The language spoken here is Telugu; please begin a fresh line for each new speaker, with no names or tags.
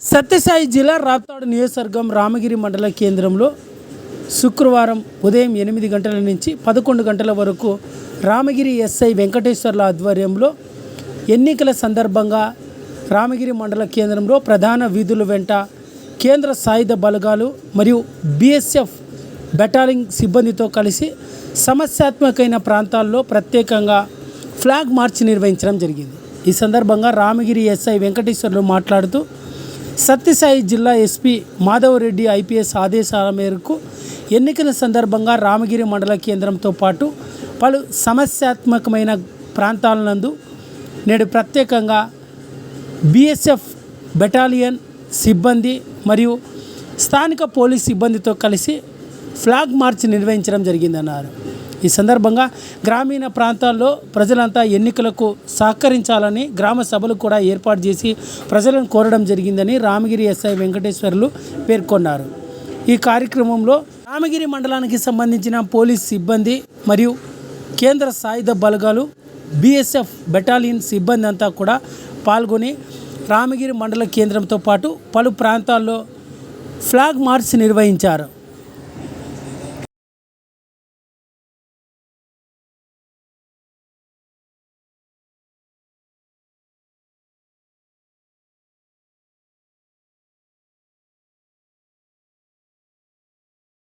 సత్యసాయి జిల్లా రాప్తాడు నియోజకవర్గం రామగిరి మండల కేంద్రంలో శుక్రవారం ఉదయం 8 గంటల నుంచి 11 గంటల వరకు రామగిరి ఎస్ఐ వెంకటేశ్వర్ల ఆధ్వర్యంలో ఎన్నికల సందర్భంగా రామగిరి మండల కేంద్రంలో ప్రధాన వీధుల వెంట కేంద్ర సాయుధ బలగాలు మరియు బిఎస్ఎఫ్ బెటాలియన్ సిబ్బందితో కలిసి సమస్యాత్మకమైన ప్రాంతాల్లో ప్రత్యేకంగా ఫ్లాగ్ మార్చ్ నిర్వహించడం జరిగింది. ఈ సందర్భంగా రామగిరి ఎస్ఐ వెంకటేశ్వర్లు మాట్లాడుతూ సత్యసాయి జిల్లా ఎస్పీ మాధవరెడ్డి ఐపీఎస్ ఆదేశాల మేరకు ఎన్నికల సందర్భంగా రామగిరి మండల కేంద్రంతో పాటు పలు సమస్యాత్మకమైన ప్రాంతాలనందు నేడు ప్రత్యేకంగా బిఎస్ఎఫ్ బెటాలియన్ సిబ్బంది మరియు స్థానిక పోలీస్ సిబ్బందితో కలిసి ఫ్లాగ్ మార్చ్ నిర్వహించడం జరిగిందన్నారు. ఈ సందర్భంగా గ్రామీణ ప్రాంతాల్లో ప్రజలంతా ఎన్నికలకు సహకరించాలని గ్రామ సభలు కూడా ఏర్పాటు చేసి ప్రజలను కోరడం జరిగిందని రామగిరి ఎస్ఐ వెంకటేశ్వర్లు పేర్కొన్నారు. ఈ కార్యక్రమంలో రామగిరి మండలానికి సంబంధించిన పోలీస్ సిబ్బంది మరియు కేంద్ర సాయుధ బలగాలు బిఎస్ఎఫ్ బెటాలియన్ సిబ్బంది అంతా కూడా పాల్గొని రామగిరి మండల కేంద్రంతో పాటు పలు ప్రాంతాల్లో ఫ్లాగ్ మార్చ్ నిర్వహించారు.